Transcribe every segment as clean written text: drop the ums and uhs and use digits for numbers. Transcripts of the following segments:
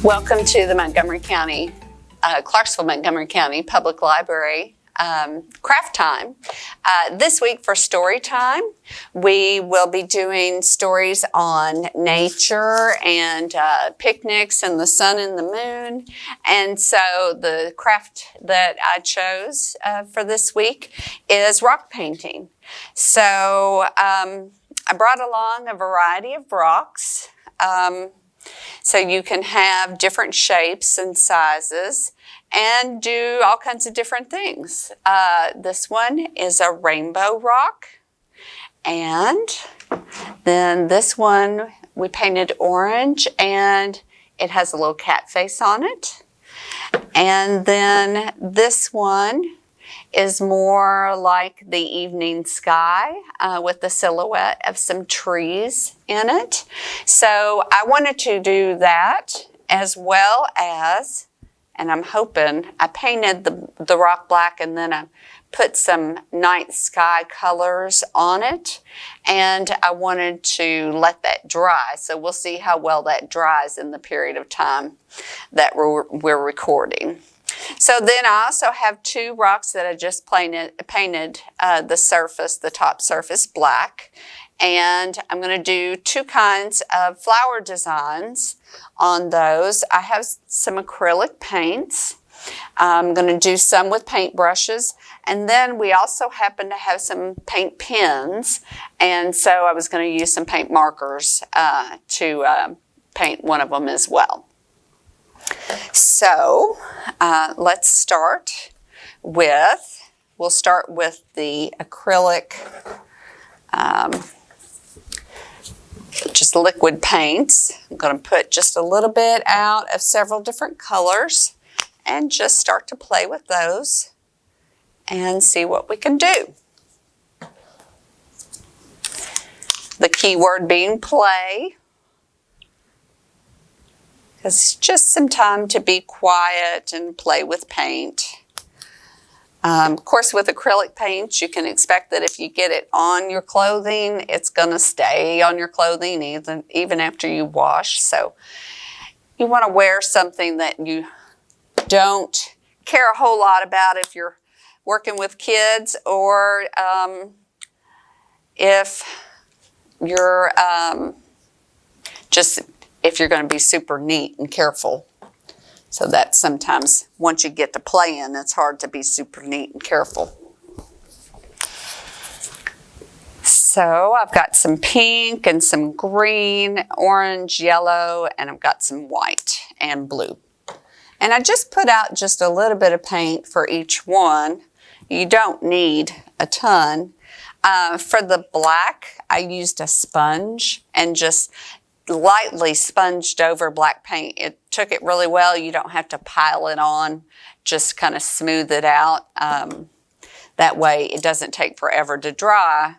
Welcome to the Clarksville-Montgomery County Public Library craft time. This week for story time, we will be doing stories on nature and picnics and the sun and the moon. And so the craft that I chose for this week is rock painting. So I brought along a variety of rocks. So you can have different shapes and sizes and do all kinds of different things. This one is a rainbow rock. And then this one we painted orange and it has a little cat face on it. And then this one is more like the evening sky with the silhouette of some trees in it. So I wanted to do that as well as, and I'm hoping, I painted the rock black and then I put some night sky colors on it, and I wanted to let that dry. So we'll see how well that dries in the period of time that we're recording. So then I also have two rocks that I just painted the top surface black. And I'm going to do two kinds of flower designs on those. I have some acrylic paints. I'm going to do some with paint brushes. And then we also happen to have some paint pens. And so I was going to use some paint markers to paint one of them as well. So let's start with, we'll start with the acrylic, just liquid paints. I'm going to put just a little bit out of several different colors and just start to play with those and see what we can do. The key word being play. It's just some time to be quiet and play with paint. Of course, with acrylic paint, you can expect that if you get it on your clothing, it's going to stay on your clothing even after you wash. So you want to wear something that you don't care a whole lot about if you're working with kids, or if you're if you're going to be super neat and careful. So that sometimes, once you get to playing, it's hard to be super neat and careful. So I've got some pink and some green, orange, yellow, and I've got some white and blue. And I just put out just a little bit of paint for each one. You don't need a ton. For the black, I used a sponge and just lightly sponged over black paint. It took it really well. You don't have to pile it on, just kind of smooth it out. That way it doesn't take forever to dry,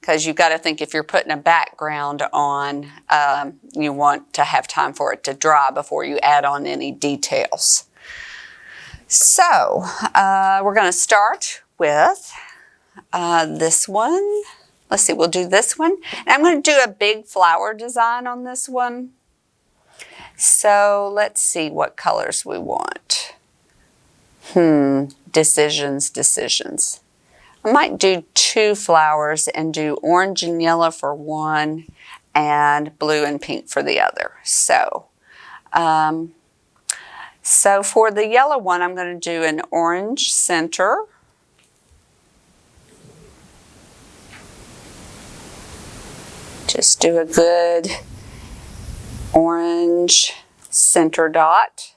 because you've got to think if you're putting a background on, you want to have time for it to dry before you add on any details. So we're going to start with this one. Let's see, we'll do this one. And I'm going to do a big flower design on this one. So let's see what colors we want. Decisions. I might do two flowers and do orange and yellow for one and blue and pink for the other. So for the yellow one, I'm going to do an orange center. Just do a good orange center dot.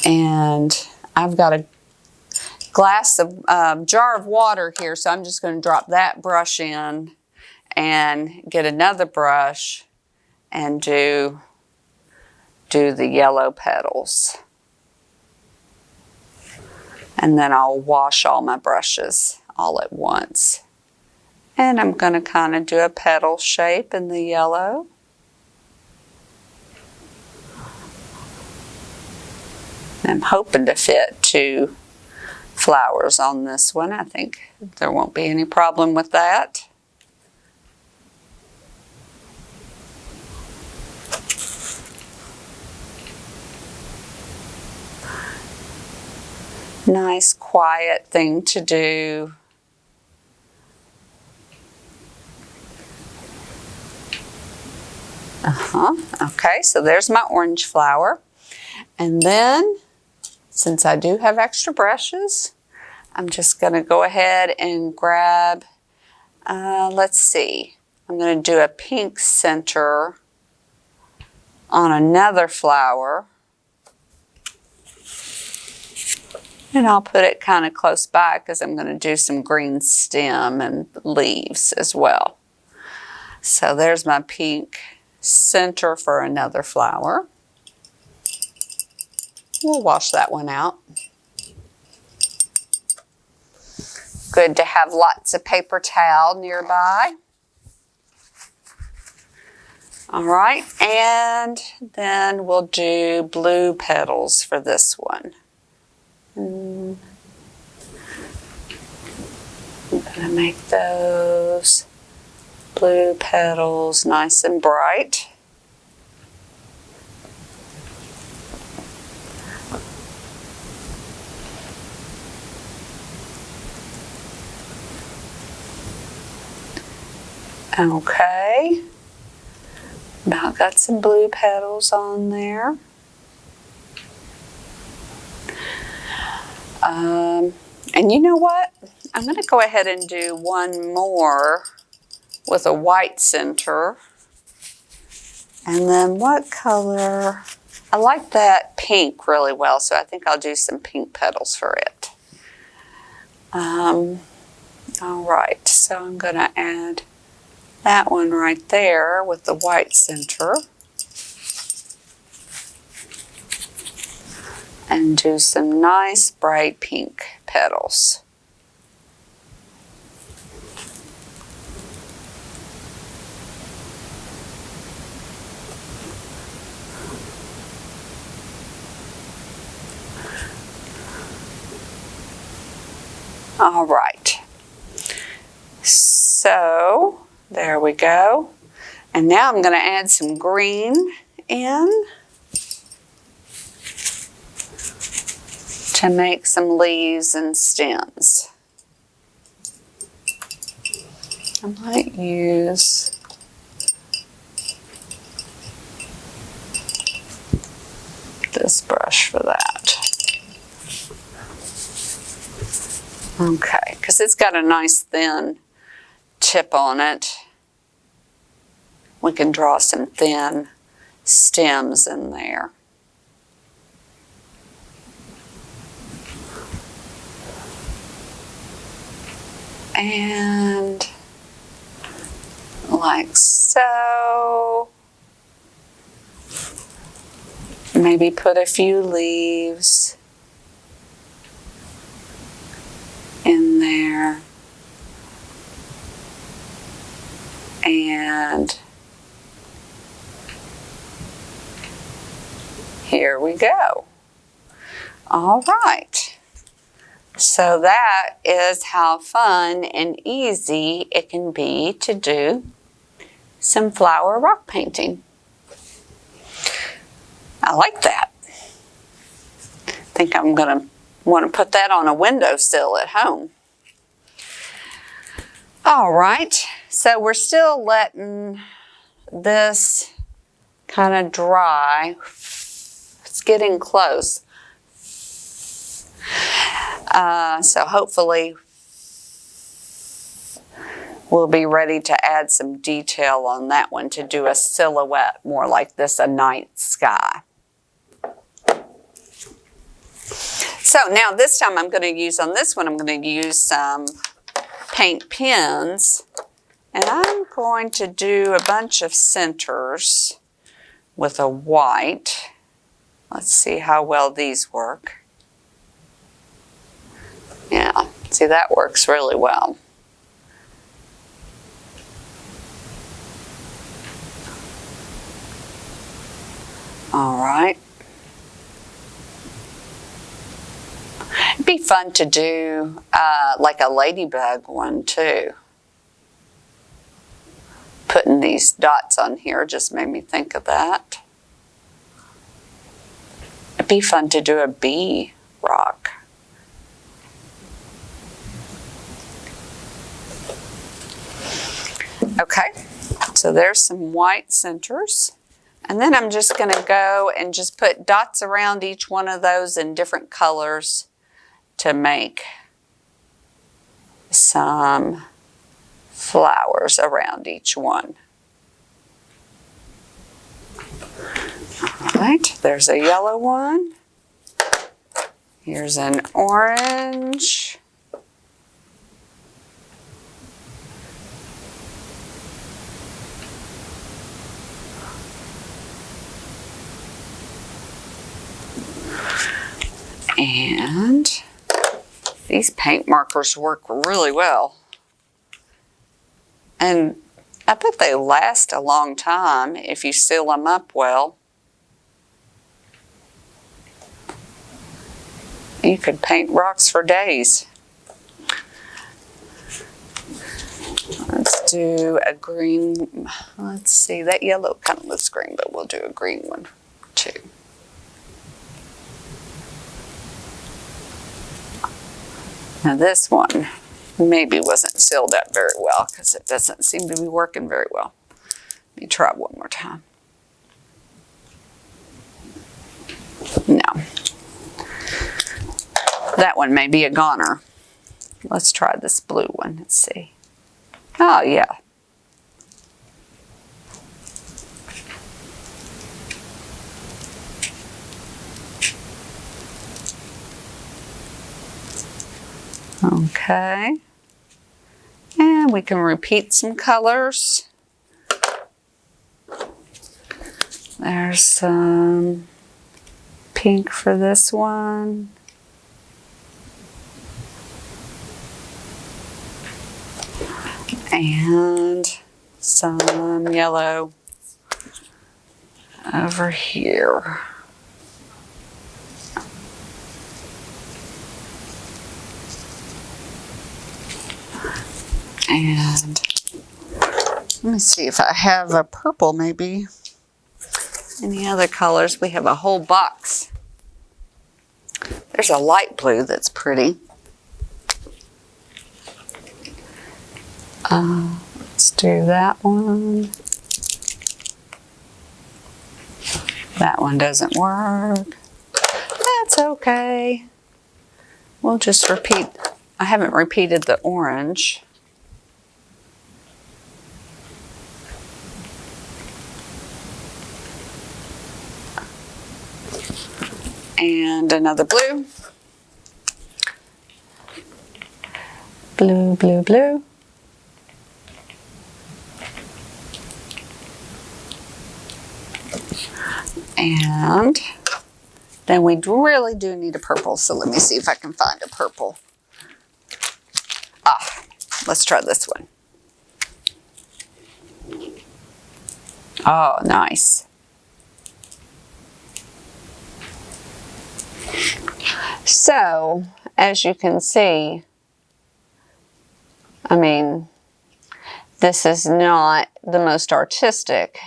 And I've got a jar of water here, so I'm just going to drop that brush in and get another brush and do the yellow petals. And then I'll wash all my brushes all at once. And I'm going to kind of do a petal shape in the yellow. I'm hoping to fit two flowers on this one. I think there won't be any problem with that. Nice, quiet thing to do. Okay, so there's my orange flower. And then, since I do have extra brushes, I'm just going to go ahead and grab, let's see, I'm going to do a pink center on another flower. And I'll put it kind of close by because I'm going to do some green stem and leaves as well. So there's my pink center for another flower. We'll wash that one out. Good to have lots of paper towel nearby. All right, and then we'll do blue petals for this one. I'm gonna make those blue petals nice and bright. Okay, about got some blue petals on there. And you know what? I'm going to go ahead and do one more with a white center. And then what color? I like that pink really well, so I think I'll do some pink petals for it. All right, so I'm going to add that one right there with the white center. And do some nice bright pink petals. All right. So there we go. And now I'm going to add some green in to make some leaves and stems. I might use this brush for that. Okay, because it's got a nice thin tip on it. We can draw some thin stems in there. And like so. Maybe put a few leaves in there. And here we go. All right. So that is how fun and easy it can be to do some flower rock painting. I like that. I think I'm going to want to put that on a windowsill at home. All right, so we're still letting this kind of dry. It's getting close. So hopefully we'll be ready to add some detail on that one to do a silhouette more like this, a night sky. So now this time I'm going to use on this one, I'm going to use some paint pens, and I'm going to do a bunch of centers with a white. Let's see how well these work. Yeah, see, that works really well. All right. It'd be fun to do like a ladybug one too. Putting these dots on here just made me think of that. It'd be fun to do a bee rock Okay, so there's some white centers. And then I'm just going to go and just put dots around each one of those in different colors to make some flowers around each one. All right, there's a yellow one. Here's an orange. And these paint markers work really well. And I bet they last a long time if you seal them up well. You could paint rocks for days. Let's do a green. Let's see, that yellow kind of looks green, but we'll do a green one too. Now this one maybe wasn't sealed up very well because it doesn't seem to be working very well. Let me try one more time. No. That one may be a goner. Let's try this blue one. Let's see. Oh, yeah. Okay. And we can repeat some colors. There's some pink for this one. And some yellow over here. And let me see if I have a purple maybe. Any other colors? We have a whole box. There's a light blue that's pretty. Let's do that one. That one doesn't work. That's okay. We'll just repeat. I haven't repeated the orange. And another blue. Blue, blue, blue. And then we really do need a purple, so let me see if I can find a purple. Let's try this one. Oh, nice. So, as you can see, I mean, this is not the most artistic,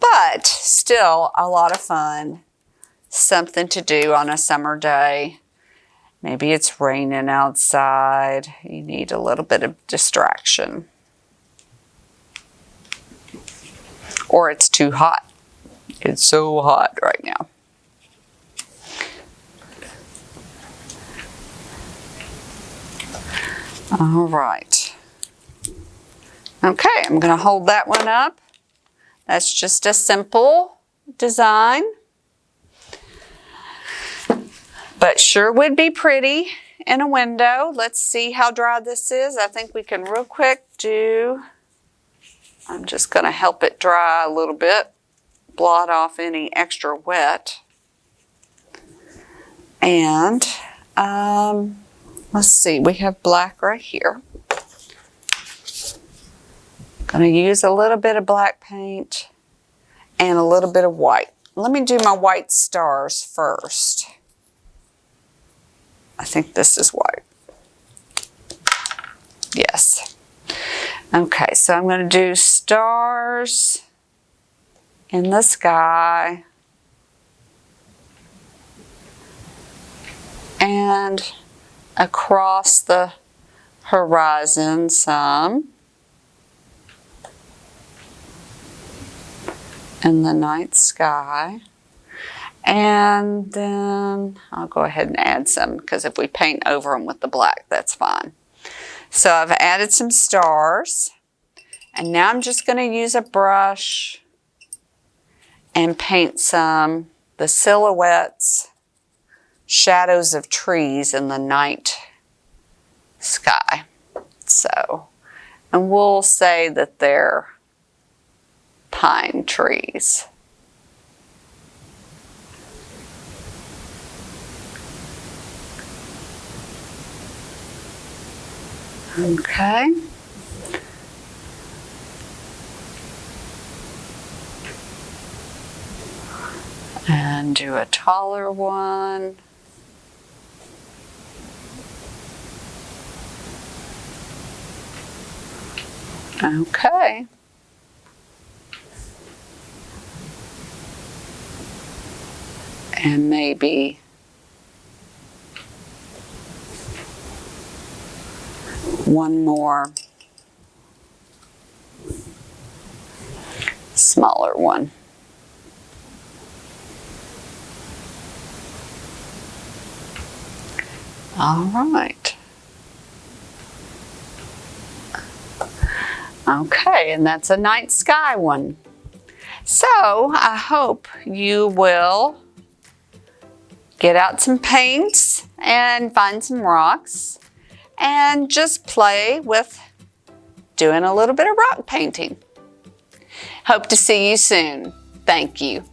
but still a lot of fun. Something to do on a summer day. Maybe it's raining outside. You need a little bit of distraction. Or it's too hot. It's so hot right now. All right. Okay, I'm going to hold that one up. That's just a simple design. But sure would be pretty in a window. Let's see how dry this is. I think we can real quick do, I'm just going to help it dry a little bit. Blot off any extra wet. And let's see, we have black right here. Going to use a little bit of black paint and a little bit of white. Let me do my white stars first. I think this is white. Yes. Okay, so I'm going to do stars in the sky and across the horizon some. in the night sky. And then I'll go ahead and add some, because if we paint over them with the black, that's fine. So I've added some stars. And now I'm just going to use a brush and paint the silhouettes, shadows of trees in the night sky. So, and we'll say that they're pine trees. Okay. And do a taller one. Okay. And maybe one more smaller one. All right. Okay, and that's a night sky one. So I hope you will get out some paints and find some rocks and just play with doing a little bit of rock painting. Hope to see you soon. Thank you.